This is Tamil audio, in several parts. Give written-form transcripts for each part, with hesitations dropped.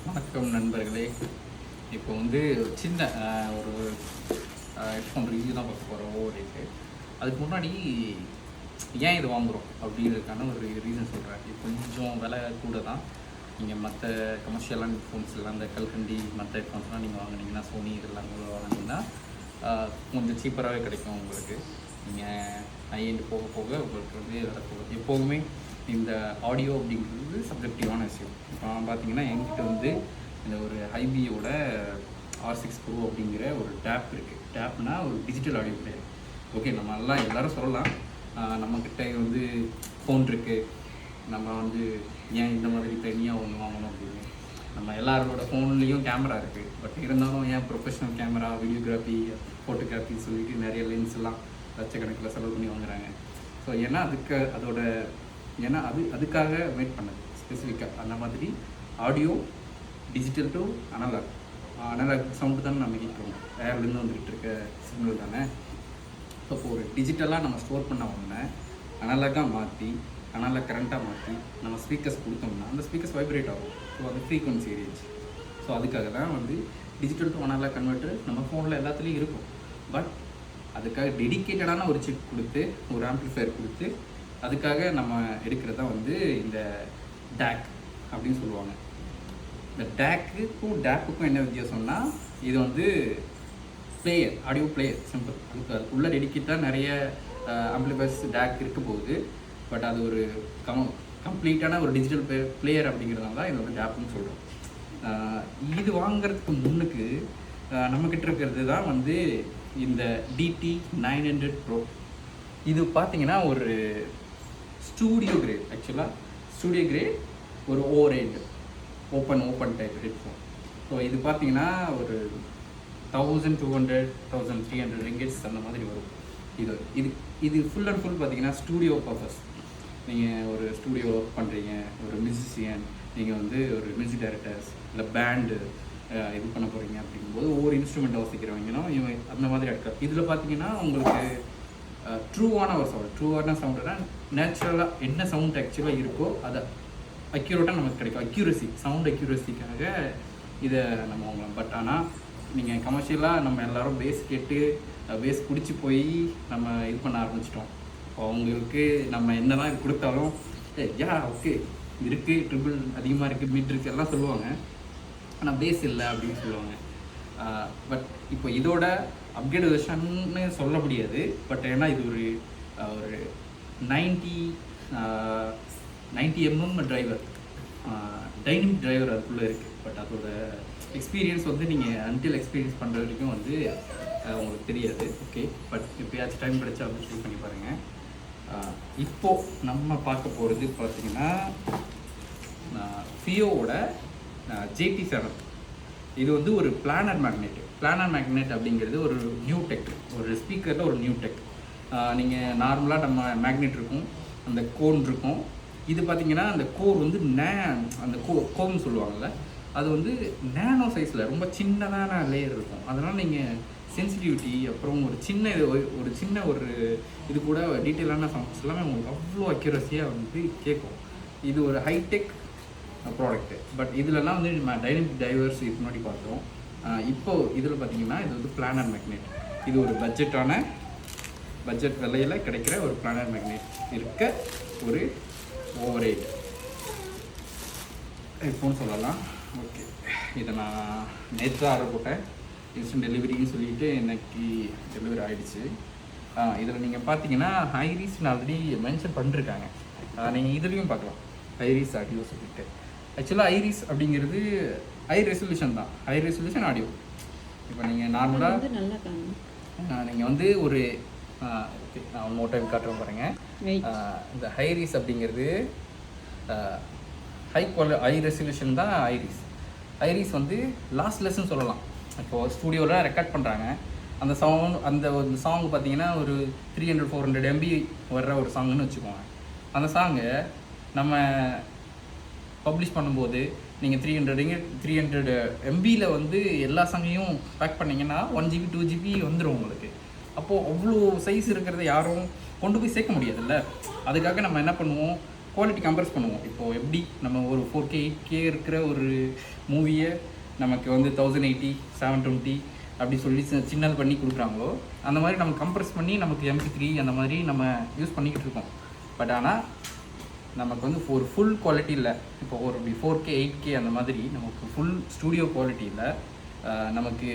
வணக்கம் நண்பர்களே. இப்போ வந்து சின்ன ஒரு ஹெட்ஃபோன் ரிவ்யூ தான் பார்க்க போகிறோம் ரேட்டு. அதுக்கு முன்னாடி ஏன் இது வாங்குகிறோம் அப்படிங்கிறதுக்கான ஒரு ரீசன் சொல்கிறேன். இது கொஞ்சம் விலை கூட தான். நீங்கள் மற்ற கமர்ஷியலான ஹெட்ஃபோன்ஸ் எல்லாம் இந்த கல்கண்டி மற்ற ஹெட்ஃபோன்ஸ்லாம் நீங்கள் வாங்கினீங்கன்னா சோனி இதெல்லாம் வாங்கினீங்கன்னா கொஞ்சம் சீப்பராகவே கிடைக்கும் உங்களுக்கு. நீங்கள் ஹைஎண்டு போக போக உங்களுக்கு வந்து விலை போகும். எப்போதுமே இந்த ஆடியோ அப்படிங்கிறது சப்ஜெக்டிவான விஷயம். இப்போ பார்த்தீங்கன்னா என்கிட்ட வந்து இந்த ஒரு ஹைபியோட R6 Pro அப்படிங்கிற ஒரு டேப் இருக்குது. டேப்னா ஒரு டிஜிட்டல் ஆடியோ பிளேயர். ஓகே, நம்ம எல்லோரும் சொல்லலாம் நம்மக்கிட்ட வந்து ஃபோன் இருக்குது, நம்ம வந்து ஏன் இந்த மாதிரி தனியாக ஒன்று வாங்கணும் அப்படின்னு. நம்ம எல்லாரோட ஃபோன்லேயும் கேமரா இருக்குது. பட் இருந்தாலும் ஏன் ப்ரொஃபஷ்னல் கேமரா, வீடியோகிராஃபி, ஃபோட்டோகிராஃபின்னு சொல்லிட்டு நிறைய லென்ஸ்லாம் லட்சக்கணக்கில் செலவு பண்ணி வாங்குறாங்க. ஸோ ஏன்னா அதுக்காக வெயிட் பண்ணது ஸ்பெசிஃபிக்காக. அந்த மாதிரி audio digital to analog sound தானே நம்ம கேட்குறோம். ஏர்லேருந்து வந்துக்கிட்டு இருக்க சிக்னல் தானே. ஸோ இப்போ ஒரு டிஜிட்டலாக நம்ம ஸ்டோர் பண்ண உடனே அனலாக்காக மாற்றி அனலாக் கரண்ட்டாக மாற்றி நம்ம ஸ்பீக்கர்ஸ் கொடுத்தோம்னா அந்த ஸ்பீக்கர்ஸ் வைப்ரேட் ஆகும். ஸோ அது ஃப்ரீக்வன்சி ரேஞ்ச். ஸோ அதுக்காக தான் வந்து டிஜிட்டல் டு அனலாக் கன்வெர்ட்டர் நம்ம ஃபோனில் எல்லாத்துலேயும் இருக்கும். பட் அதுக்காக டெடிக்கேட்டடான ஒரு சிப் கொடுத்து ஒரு ஆம்ப்ளிஃபையர் கொடுத்து அதுக்காக நம்ம எடுக்கிறது தான் வந்து இந்த டேக் அப்படின்னு சொல்லுவாங்க. இந்த டேக்குக்கும் டேப்புக்கும் என்ன வித்தியாசம்னா, இது வந்து பிளேயர், ஆடியோ பிளேயர், சிம்பிள். அதுக்குள்ளே டெடிக்கேட்டாக நிறைய ஆம்ப்ளிஃபையர்ஸ் டேக் இருக்க போகுது. பட் அது ஒரு கம்ப்ளீட்டான ஒரு டிஜிட்டல் பிளேயர் அப்படிங்கிறதால தான் இது வந்து டேப்னு சொல்கிறோம். இது வாங்கிறதுக்கு முன்னுக்கு நம்மக்கிட்ட இருக்கிறது தான் வந்து இந்த DT900 Pro. இது பார்த்தீங்கன்னா ஒரு ஸ்டூடியோ கிரேட். ஆக்சுவலாக ஸ்டூடியோ கிரேட் ஒரு over open type headphone. So இது பார்த்தீங்கன்னா ஒரு 1200 1300 ringgits அந்த மாதிரி வரும். இது ஃபுல் அண்ட் ஃபுல் பார்த்தீங்கன்னா ஸ்டூடியோ பர்பஸ். நீங்கள் ஒரு ஸ்டூடியோ ஒர்க் பண்ணுறீங்க, ஒரு மியூசிஷியன், நீங்கள் வந்து ஒரு மியூசிக் டைரக்டர்ஸ் இல்லை பேண்டு இது பண்ண போகிறீங்க அப்படிங்கும்போது ஒவ்வொரு இன்ஸ்ட்ருமெண்ட் வாசிக்கிறவங்கன்னா அந்த மாதிரி எடுக்க. இதில் பார்த்தீங்கன்னா உங்களுக்கு ட்ரூவான சவுண்டுனா நேச்சுரலாக என்ன சவுண்ட் ஆக்சுவலாக இருக்கோ அதை அக்யூரேட்டாக நமக்கு கிடைக்கும். சவுண்ட் அக்யூரஸிக்காக இதை நம்ம வாங்கலாம். பட் ஆனால் நீங்கள் கமர்ஷியலாக நம்ம எல்லோரும் பேஸ் கேட்டு பேஸ் பிடிச்சி போய் நம்ம இது பண்ண ஆரம்பிச்சிட்டோம். அவங்களுக்கு நம்ம என்ன தான் இது கொடுத்தாலும் ஓகே இருக்குது, ட்ரிபிள் அதிகமாக இருக்குது, மிட் இருக்குது எல்லாம் சொல்லுவாங்க. ஆனால் பேஸ் இல்லை அப்படின்னு சொல்லுவாங்க. பட் இப்போ இதோட அப்கிரேட் வெர்ஷன்னு சொல்ல முடியாது. பட் ஏன்னா இது ஒரு 90 mm டிரைவர், டைனமிக் டிரைவர் அதுக்குள்ளே இருக்குது. பட் அதோட எக்ஸ்பீரியன்ஸ் வந்து நீங்கள் எக்ஸ்பீரியன்ஸ் பண்ணுற வரைக்கும் வந்து உங்களுக்கு தெரியாது. ஓகே, பட் எப்போயாச்சும் டைம் கிடைச்சா வந்து ட்ரை பண்ணி பாருங்கள். இப்போது நம்ம பார்க்க போகிறது பார்த்திங்கன்னா ஃபியோவோட JT7. இது வந்து ஒரு பிளானர் மேக்னெட் அப்படிங்கிறது ஒரு நியூ டெக், ஒரு ஸ்பீக்கரில் ஒரு நியூ டெக். நீங்கள் நார்மலாக நம்ம மேக்னெட் இருக்கும், அந்த கோன் இருக்கும். இது பார்த்திங்கன்னா அந்த கோர் வந்து அந்த கோன்னு சொல்லுவாங்கள்ல, அது வந்து நேனோ சைஸில் ரொம்ப சின்னதான லேயர் இருக்கும். அதனால் நீங்கள் சென்சிட்டிவிட்டி அப்புறம் ஒரு சின்ன இது கூட டீட்டெயிலான சவுண்ட்ஸ் எல்லாமே உங்களுக்கு அவ்வளோ அக்யூரஸியாக வந்து கேட்கும். இது ஒரு ஹைடெக் ப்ராடக்ட்டு. பட் இதிலலாம் வந்து நம்ம டைனமிக் டைவர்ஸ் இதுக்கு முன்னாடி பார்த்தோம். இப்போது இதில் பார்த்தீங்கன்னா இது வந்து பிளானர் மேக்னெட். இது ஒரு பட்ஜெட் விலையில் கிடைக்கிற ஒரு பிளானர் மேக்னெட் இருக்க ஒரு ஓவர் ஹெட்ஃபோன் சொல்லலாம். ஓகே, இதை நான் நேற்று ஆர்டர் போட்டேன். இன்ஸ்டன்ட் டெலிவரின்னு சொல்லிட்டு எனக்கு டெலிவரி ஆகிடுச்சு. இதில் நீங்கள் பார்த்தீங்கன்னா ஹைரீஸ்ன்னு ஆல்ரெடி மென்ஷன் பண்ணிருக்காங்க. நீங்கள் இதுலேயும் பார்க்கலாம் ஹைரீஸ் ஆடியோ சொல்லிட்டு. ஆக்சுவலாக ஐரிஸ் அப்படிங்கிறது ஹை ரெசல்யூஷன் ஆடியோ. இப்போ நீங்கள் நார்மலாக நீங்கள் வந்து ஒரு நான் ஒன் மோர் டைம் காட்டுறேன் பாருங்கள். இந்த ஹைரீஸ் அப்படிங்கிறது ஹை ரெசல்யூஷன் தான் ஐரிஸ் வந்து லாஸ்ட் லெஸ்ன்னு சொல்லலாம். இப்போது ஸ்டூடியோவில் ரெக்கார்ட் பண்ணுறாங்க, அந்த சாங் பார்த்தீங்கன்னா ஒரு 300-400 MB வர்ற ஒரு சாங்குன்னு வச்சுக்கோங்க. அந்த சாங்கை நம்ம பப்ளிஷ் பண்ணும்போது நீங்கள் 300 MBயில் வந்து எல்லா சாங்கையும் பேக் பண்ணிங்கன்னா 1 GB 2 GB வந்துடும் உங்களுக்கு. அப்போது அவ்வளோ சைஸ் இருக்கிறத யாரும் கொண்டு போய் சேர்க்க முடியாதுல்ல. அதுக்காக நம்ம என்ன பண்ணுவோம், குவாலிட்டி கம்ப்ரஸ் பண்ணுவோம். இப்போது எப்படி நம்ம ஒரு 4K 8K இருக்கிற ஒரு மூவியை நமக்கு வந்து 1080 720 அப்படி சொல்லி சின்னது பண்ணி கொடுக்குறாங்களோ அந்த மாதிரி நம்ம கம்ப்ரஸ் பண்ணி நமக்கு MP3 அந்த மாதிரி நம்ம யூஸ் பண்ணிக்கிட்டு இருக்கோம். பட் ஆனால் நமக்கு வந்து ஒரு ஃபுல் குவாலிட்டி இல்லை. இப்போ ஒரு 4K 8K அந்த மாதிரி நமக்கு ஃபுல் ஸ்டூடியோ குவாலிட்டி இல்லை. நமக்கு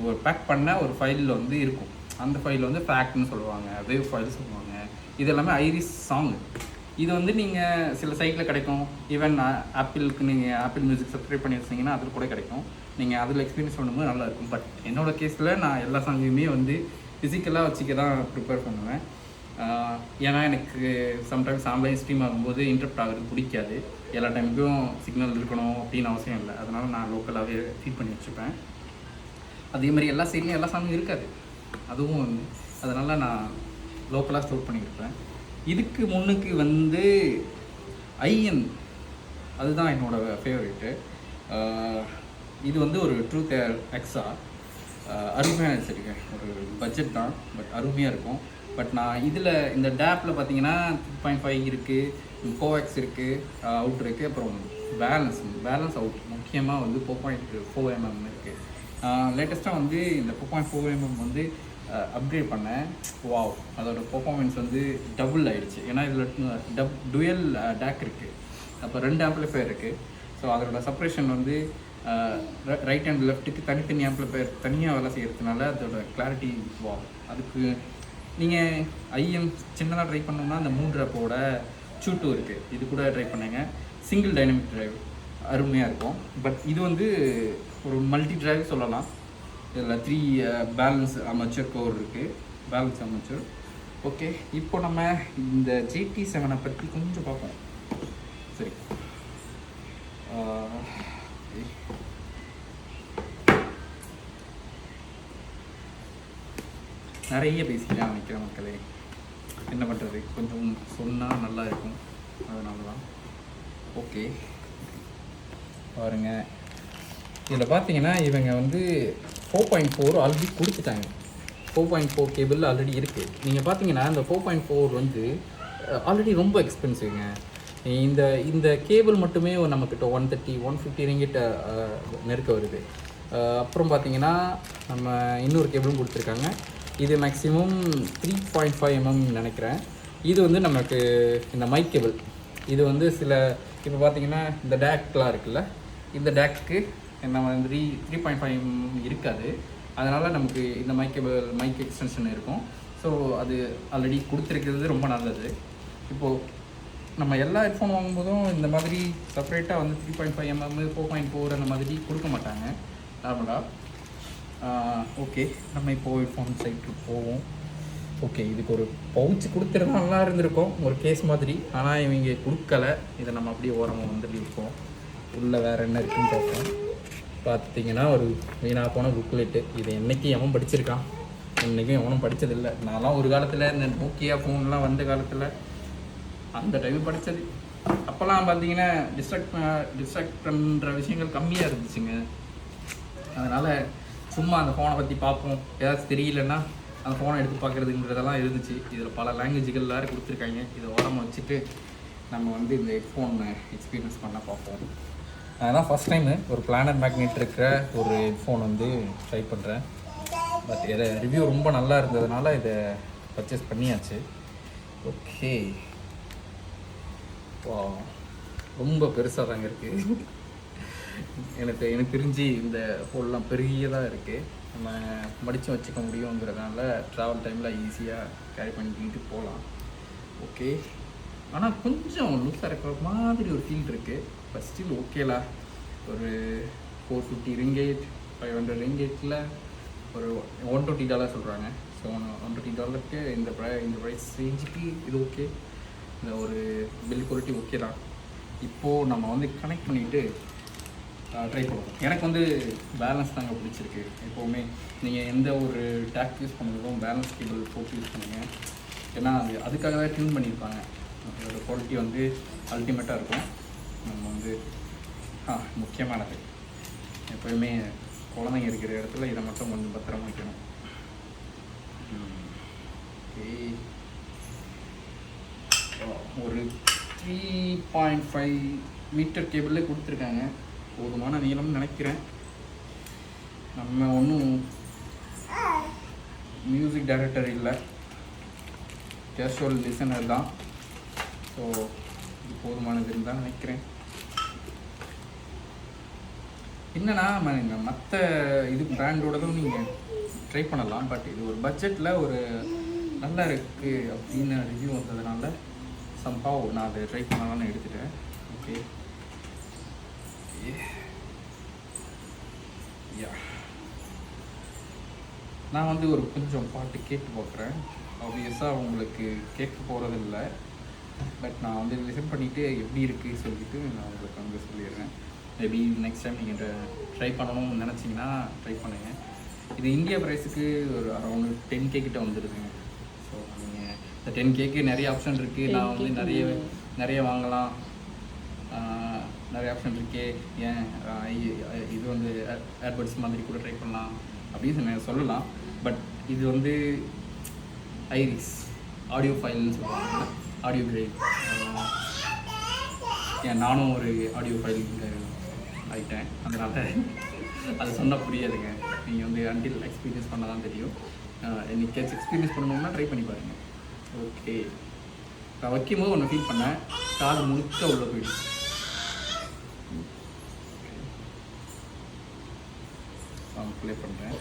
ஒரு பேக் பண்ண ஒரு ஃபைலில் வந்து இருக்கும். அந்த ஃபைலில் வந்து ஃபேக்ட்னு சொல்லுவாங்க, வேவ் ஃபைல் சொல்லுவாங்க. இது எல்லாமே ஐரிஸ் சாங். இது வந்து நீங்கள் சில சைட்டில் கிடைக்கும். ஈவன் ஆப்பிளுக்கு நீங்கள் ஆப்பிள் மியூசிக் சப்ஸ்கிரைப் பண்ணி வச்சிங்கன்னா அதில் கூட கிடைக்கும். நீங்கள் அதில் எக்ஸ்பீரியன்ஸ் பண்ணும்போது நல்லாயிருக்கும். பட் என்னோடய கேஸில் நான் எல்லா சாங்கையுமே வந்து ஃபிசிக்கலாக வச்சுக்க தான் ப்ரிப்பேர் பண்ணுவேன். ஏன்னா எனக்கு சம்டைம்ஸ் ஆன்லைன் ஸ்ட்ரீம் ஆகும்போது இன்டரப்ட் ஆகுறது பிடிக்காது. எல்லா டைமுக்கும் சிக்னல் இருக்கணும் அப்படின்னு அவசியம் இல்லை. அதனால் நான் லோக்கலாகவே ஃபீட் பண்ணி வச்சுப்பேன். அதே மாதிரி எல்லா சைட்லையும் எல்லா சாங்கும் இருக்காது, அதுவும் வந்து அதனால் நான் லோக்கலாக ஸ்டோர் பண்ணியிருப்பேன். இதுக்கு முன்னுக்கு வந்து ஐஎன், அதுதான் என்னோடய ஃபேவரெட்டு. இது வந்து ஒரு ட்ரூத் எக்ஸா அருமையாக வச்சுருக்கேன். ஒரு பட்ஜெட் தான், பட் அருமையாக இருக்கும். பட் நான் இதில் இந்த டேப்பில் பார்த்தீங்கன்னா 3.5 இருக்குது, கோவேக்ஸ் இருக்குது, அவுட் இருக்குது, அப்புறம் பேலன்ஸ் அவுட் முக்கியமாக வந்து 4.4 mm இருக்குது. லேட்டஸ்ட்டாக வந்து இந்த 4.4 mm வந்து அப்கிரேட் பண்ணேன். வாவ், அதோட பெர்ஃபார்மன்ஸ் வந்து டபுள் ஆகிடுச்சு. ஏன்னா இதில் டுயல் டேக் இருக்குது, அப்போ 2 ஆம்ப்ளிஃபையர் இருக்குது. ஸோ அதோட செப்பரேஷன் வந்து ரைட் அண்ட் லெஃப்ட்டுக்கு தனித்தனி ஆம்ப்ளிஃபையர் தனியாக வேலை செய்கிறதுனால அதோட கிளாரிட்டி வாவ். அதுக்கு நீங்கள் ஐஎம் சின்னதாக ட்ரை பண்ணோம்னா அந்த 3 அப்போட சூட்டு இருக்குது, இது கூட ட்ரை பண்ணுங்க. சிங்கிள் டைனமிக் ட்ரைவ் அருமையாக இருக்கும். பட் இது வந்து ஒரு மல்டி ட்ரைவ் சொல்லலாம். இதில் 3 பேலன்ஸ் அமச்சர் கோர் இருக்குது, பேலன்ஸ் அமச்சர். ஓகே, இப்போ நம்ம இந்த GT7 பற்றி கொஞ்சம் பார்ப்போம். சரி, நிறைய பேசிக்கலாம் நினைக்கிறேன் மக்களே. என்ன பண்ணுறது, கொஞ்சம் சொன்னால் நல்லா இருக்கும், அதனால தான். ஓகே, பாருங்கள். இதில் பார்த்தீங்கன்னா இவங்க வந்து 4.4 ஆல்ரெடி கொடுத்துட்டாங்க. 4.4 கேபிள் ஆல்ரெடி இருக்குது. நீங்கள் பார்த்தீங்கன்னா இந்த 4.4 வந்து ஆல்ரெடி ரொம்ப எக்ஸ்பென்சிவ்ங்க. இந்த கேபிள் மட்டுமே நம்மக்கிட்ட 130-150 ரிங்கிட்ட நெருக்க வருது. அப்புறம் பார்த்தீங்கன்னா நம்ம இன்னொரு கேபிளும் கொடுத்துருக்காங்க. இது மேக்ஸிமம் 3.5 mm நினைக்கிறேன். இது வந்து நமக்கு இந்த மைக் கேபிள். இது வந்து சில இப்போ பார்த்தீங்கன்னா இந்த டேக்லாம் இருக்குல்ல, இந்த டேக்கு என்ன மாதிரி 3.5 mm இருக்காது. அதனால் நமக்கு இந்த மைக் எக்ஸ்டென்ஷன் இருக்கும். ஸோ அது ஆல்ரெடி கொடுத்துருக்கிறது ரொம்ப நல்லது. இப்போது நம்ம எல்லா ஹெட்ஃபோன் வாங்கும்போதும் இந்த மாதிரி செப்பரேட்டாக வந்து 3.5 mm 4.4 அந்த மாதிரி கொடுக்க மாட்டாங்க நார்மலாக. ஓகே, நம்ம இப்போது ஹெட்ஃபோன் சைட்டுக்கு போவோம். ஓகே, இதுக்கு ஒரு பவுச் கொடுத்துருந்தா நல்லா இருந்திருக்கும், ஒரு கேஸ் மாதிரி. ஆனால் இவங்க கொடுக்கல. இதை நம்ம அப்படியே ஓரமாக வந்துட்டு இருக்கோம். உள்ளே வேறு என்ன இருக்குன்னு பார்ப்போம். பார்த்திங்கன்னா ஒரு வீணாக போன புக்லெட்டு. இது என்றைக்கு எவன் படிச்சிருக்கான்? இன்றைக்கும் எவனும் படித்ததில்லை. நான்லாம் ஒரு காலத்தில் இந்த நோக்கியா ஃபோன்லாம் வந்த காலத்தில் அந்த டைம் படித்தது. அப்போல்லாம் பார்த்தீங்கன்னா டிஸ்ட்ராக்ட் பண்ணுற விஷயங்கள் கம்மியாக இருந்துச்சுங்க. அதனால் சும்மா அந்த ஃபோனை பற்றி பார்ப்போம், ஏதாச்சும் தெரியலன்னா அந்த ஃபோனை எடுத்து பார்க்குறதுங்கிறதெல்லாம் இருந்துச்சு. இதில் பல லாங்குவேஜ்கள் வேறு கொடுத்துருக்காங்க. இதை ஓரமாக வச்சுட்டு நம்ம வந்து இந்த ஹெட்ஃபோன் எக்ஸ்பீரியன்ஸ் பண்ண பார்ப்போம். அதுதான் ஃபஸ்ட் டைமு ஒரு பிளானர் மேக்னெட் இருக்கிற ஒரு ஹெட்ஃபோன் வந்து ட்ரை பண்ணுறேன். பட் இதை ரிவ்யூ ரொம்ப நல்லா இருந்ததுனால இதை பர்ச்சேஸ் பண்ணியாச்சு. ஓகே, ரொம்ப பெருசாக தாங்க இருக்குது. எனக்கு தெரிஞ்சு இந்த ஃபோன்லாம் பெரியதாக இருக்குது. நம்ம மடித்து வச்சுக்க முடியுங்கிறதுனால ட்ராவல் டைமில் ஈஸியாக கேரி பண்ணிக்கிட்டு போகலாம். ஓகே, ஆனால் கொஞ்சம் லூஸாக இருக்கிற மாதிரி ஒரு ஃபீல் இருக்குது. பட் ஸ்டில் ஓகேலா. ஒரு 450 ரிங்கேட் 500 ரிங்கேட்டில் ஒரு $120 சொல்கிறாங்க. ஸோ $120 இந்த ப்ரைஸ் ரேஞ்சுக்கு இது ஓகே. இந்த ஒரு பில் குவாலிட்டி ஓகே தான். இப்போது நம்ம வந்து கனெக்ட் பண்ணிவிட்டு ட்ரை பண்ணுவோம். எனக்கு வந்து பேலன்ஸ் தாங்க பிடிச்சிருக்கு. எப்போவுமே நீங்கள் எந்த ஒரு டேக் யூஸ் பண்ணுறதும் பேலன்ஸ் கேபிள் போட்டு யூஸ் பண்ணுங்கள். ஏன்னா அதுக்காக தான் ட்யூன் பண்ணியிருப்பாங்க. அதோட குவாலிட்டி வந்து அல்டிமேட்டாக இருக்கும். நம்ம வந்து முக்கியமானது எப்போயுமே குழந்தைங்க இருக்கிற இடத்துல இதை மட்டும் கொஞ்சம் பத்திரமா வைக்கணும். ஒரு 3.5 மீட்டர் கேபிளே கொடுத்துருக்காங்க. போதுமான நீளம்னு நினைக்கிறேன். நம்ம ஒன்றும் மியூசிக் டைரக்டர் இல்லை, கேஷுவல் லிசனர் தான். ஸோ இது போதுமானதுன்னு தான் நினைக்கிறேன். என்னன்னா மற்ற இது பிராண்டோடதும் நீங்கள் ட்ரை பண்ணலாம். பட் இது ஒரு பட்ஜெட்டில் ஒரு நல்லா இருக்குது அப்படின்னு ரிவ்யூ வந்ததுனால சம்பாவ் நான் அதை ட்ரை பண்ணலாம்னு எடுத்துட்டேன். ஓகே, நான் வந்து ஒரு கொஞ்சம் பாட்டு கேட்டு பார்க்குறேன். ஆப்வியஸாக உங்களுக்கு கேட்க போகிறதில்ல, பட் நான் வந்து லிசன் பண்ணிவிட்டு எப்படி இருக்குது சொல்லிவிட்டு நான் உங்களுக்கு வந்து சொல்லிடுறேன். மேபி நெக்ஸ்ட் டைம் நீங்கள் ட்ரை பண்ணணும்னு நினச்சிங்கன்னா ட்ரை பண்ணுங்கள். இது இந்தியா ப்ரைஸுக்கு ஒரு அரௌண்ட் 10K கிட்ட வந்துடுதுங்க. ஸோ நீங்கள் இந்த 10Kக்கு நிறைய ஆப்ஷன் இருக்குது. நான் வந்து நிறைய வாங்கலாம், நிறைய ஆப்ஷன் இருக்கே, ஏன் இது வந்து ஏர்பட்ஸ் மாதிரி கூட ட்ரை பண்ணலாம் அப்படின்னு சொல்லலாம். பட் இது வந்து ஐரிஸ் ஆடியோ ஃபைல்னு சொல்லுவாங்க, ஆடியோ கிரேட். ஏன் நானும் ஒரு ஆடியோ ஃபைல் ஆகிட்டேன், அதனால் அது சொன்னால் புரியாதுங்க. நீங்கள் வந்து அன்டில் எக்ஸ்பீரியன்ஸ் பண்ண தான் தெரியும். என்னைக்காச்சும் எக்ஸ்பீரியன்ஸ் பண்ணணும்னா ட்ரை பண்ணி பாருங்கள். ஓகே, நான் வைக்கும் போது ஒன்று ஃபீல் பண்ணேன், காது முழுக்க உள்ள போயிடுச்சு. ப்ளே பண்ணுறேன்.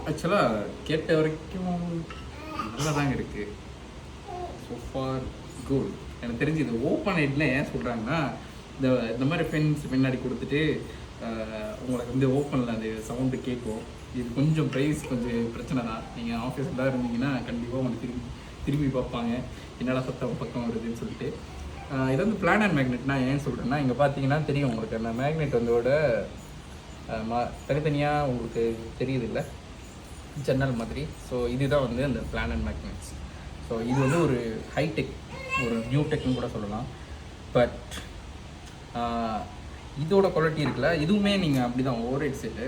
ஆக்சுவலாக கேட்ட வரைக்கும் நல்லா தாங்க இருக்குது. So for good. எனக்கு தெரிஞ்சு இது ஓப்பன் ஹெட்டில் ஏன் சொல்கிறாங்கன்னா, இந்த மாதிரி ஃபென்ஸ் பின்னாடி கொடுத்துட்டு உங்களுக்கு வந்து ஓப்பனில் அந்த சவுண்டு கேட்கும். இது கொஞ்சம் ப்ரைஸ் கொஞ்சம் பிரச்சனை தான். நீங்கள் ஆஃபீஸில் இருந்தீங்கன்னா கண்டிப்பாக உங்களுக்கு திரும்பி பார்ப்பாங்க, என்னடா சத்தம் பக்கம் வருதுன்னு சொல்லிட்டு. இது வந்து பிளான் அண்ட் மேக்னெட். நான் ஏன் சொல்கிறேன்னா, இங்கே பார்த்தீங்கன்னா தெரியும் உங்களுக்கு, அந்த மேக்னெட் வந்தோட தனித்தனியாக உங்களுக்கு தெரியுது இல்லை, ஜன்னல் மாதிரி. ஸோ இதுதான் வந்து அந்த பிளான் அண்ட் மேக்னெட்ஸ். ஸோ இது வந்து ஒரு ஹைடெக், ஒரு நியூ டெக்னு கூட சொல்லலாம். பட் இதோட குவாலிட்டி இருக்குல்ல, இதுவுமே நீங்கள் அப்படி தான் ஓவர் ஹெட் செட்டு.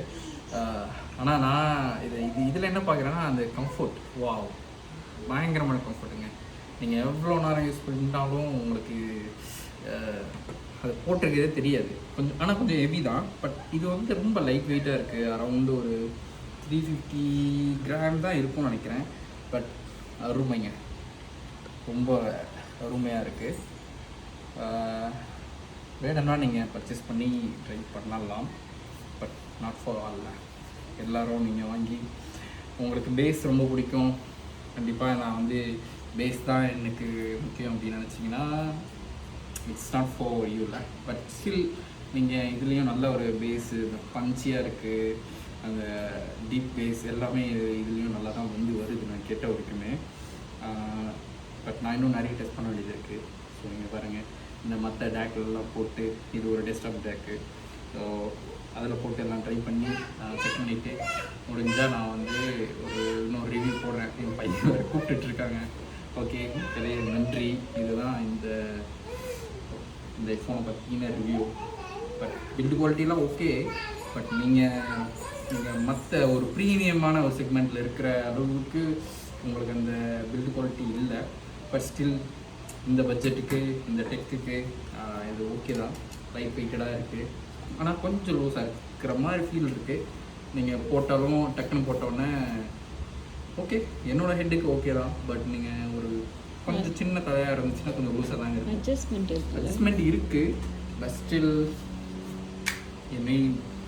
ஆனால் நான் இதில் என்ன பார்க்குறேன்னா, அந்த கம்ஃபர்ட், வாவ், பயங்கரமான கம்ஃபர்ட்டுங்க. நீங்கள் எவ்வளோ நேரம் யூஸ் பண்ணிட்டாலும் உங்களுக்கு அது போட்டிருக்கிறதே தெரியாது. ஆனால் கொஞ்சம் ஹெவி தான். பட் இது வந்து ரொம்ப லைட் வெயிட்டாக இருக்குது. அரௌண்டு ஒரு 350 கிராம் தான் இருக்கும்னு நினைக்கிறேன். பட் அருமைங்க, ரொம்ப அருமையாக இருக்குது. வேணும்னா நீங்கள் பர்ச்சேஸ் பண்ணி ட்ரை பண்ணலாம். But not for all. எல்லோரும் நீங்கள் வாங்கி, உங்களுக்கு பேஸ் ரொம்ப பிடிக்கும், கண்டிப்பாக நான் வந்து பேஸ் தான் எனக்கு முக்கியம் அப்படின்னு நினச்சிங்கன்னா இட்ஸ் நாட் ஃபார் யூ இல்லை. பட் ஸ்டில் நீங்கள் இதுலேயும் நல்ல ஒரு பேஸு, பஞ்சியாக இருக்குது, அந்த டீப் பேஸ் எல்லாமே இதுலேயும் நல்லா தான் வந்து வருது நான் கேட்ட வரைக்குமே. பட் நான் இன்னும் நிறைய டெஸ்ட் பண்ண வேண்டியது இருக்குது. ஸோ நீங்கள் பாருங்கள், இந்த மற்ற டேக்கெல்லாம் போட்டு, இது ஒரு டெஸ்க்டாப் டேக்கு, ஸோ அதில் போட்டு எல்லாம் ட்ரை பண்ணி செக் பண்ணிவிட்டு முடிஞ்சால் நான் வந்து இன்னொரு ரிவ்யூ போடுறேன். என் பையன் வேறு கூப்பிட்டுட்ருக்காங்க. ஓகே, நன்றி. இதுதான் இந்த ஃபோனை பற்றின ரிவ்யூ. பட் பில்டு குவாலிட்டிலாம் ஓகே. பட் நீங்கள் மற்ற ஒரு ப்ரீமியமான ஒரு செக்மெண்ட்டில் இருக்கிற அளவுக்கு உங்களுக்கு அந்த பில்டு குவாலிட்டி இல்லை. பட் ஸ்டில் இந்த பட்ஜெட்டுக்கு, இந்த டெக்குக்கு இது ஓகே தான். லைட் வெயிட்டடாக இருக்குது. ஆனால் கொஞ்சம் லூஸாக இருக்கிற மாதிரி ஃபீல் இருக்குது. நீங்கள் போட்டாலும் டக்குன்னு போட்டோடனே ஓகே, என்னோடய ஹெட்டுக்கு ஓகே தான். பட் நீங்கள் ஒரு கொஞ்சம் சின்ன தலையாக இருந்துச்சுன்னா கொஞ்சம் லூஸாக தாங்க இருக்குது. அட்ஜஸ்ட்மெண்ட் இருக்குது. பட் ஸ்டில்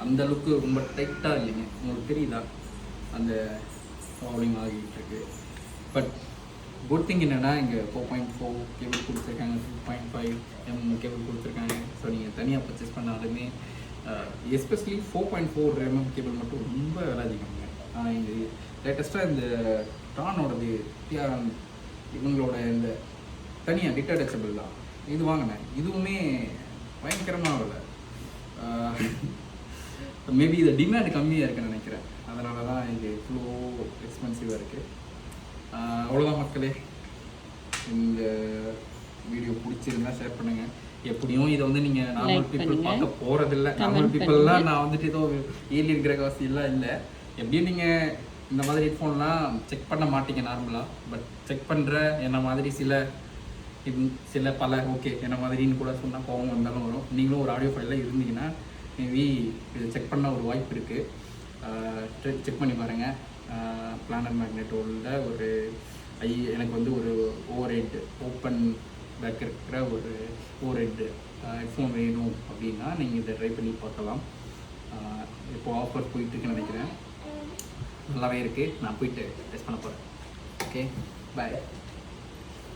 அந்த அளவுக்கு ரொம்ப டைட்டாக இல்லைங்க. உங்களுக்கு தெரியுதா அந்த ப்ராப்ளம் ஆகிட்டு இருக்கு. பட் குட் திங் என்னென்னா, இங்கே 4.4 கேபிள் கொடுத்துருக்காங்க, 2.5 கேபிள் கொடுத்துருக்காங்க. ஸோ நீங்கள் தனியாக பர்ச்சேஸ் பண்ணாலுமே எஸ்பெஷலி 4.4 கேபிள் மட்டும் ரொம்ப விலை அதிகங்க. இது லேட்டஸ்ட்டாக இந்த டானோடது இவங்களோட இந்த தனியாக டிட்டாச்சபிள் தான் இது வாங்கினேன். இதுவுமே பயங்கரமாக இல்லை. மேபி இது டிமாண்ட் கம்மியாக இருக்குன்னு நினைக்கிறேன். அதனால தான் இது இவ்வளோ எக்ஸ்பென்சிவாக இருக்குது. அவ்வளோதான் மக்களே. இந்த வீடியோ பிடிச்சிருந்தா ஷேர் பண்ணுங்கள். எப்படியும் இதை வந்து நீங்கள் நார்மல் பீப்புள் பார்க்க போகிறதில்ல. நார்மல் பீப்புளெலாம் நான் வந்துட்டு ஏதோ ஏலியன் கிரகவாசியெல்லாம் இல்லை. எப்படியும் நீங்கள் இந்த மாதிரி ஹெட்ஃபோன்லாம் செக் பண்ண மாட்டீங்க நார்மலாக. பட் செக் பண்ணுற என்ன மாதிரி சில பல ஓகே என்ன மாதிரின்னு கூட சொன்னால் கோவம் வந்தாலும் வரும். நீங்களும் ஒரு ஆடியோ ஃபைலில் இருந்தீங்கன்னா மேபி இதை செக் பண்ண ஒரு வாய்ப்பு இருக்குது. செக் பண்ணி பாருங்கள். பிளானர் மேக்னெட்டோட ஒரு எனக்கு வந்து ஒரு ஓவர் ஹெட் ஓப்பன் பேக் இருக்கிற ஒரு ஓவர் ஹெட் ஹெட்ஃபோன் வேணும் அப்படின்னா நீங்கள் இதை ட்ரை பண்ணி பார்க்கலாம். இப்போ ஆஃபர் போயிட்டுருக்குன்னு நினைக்கிறேன். நல்லாவே இருக்குது. நான் போயிட்டு டெஸ்ட் பண்ண போகிறேன். ஓகே, பாய்.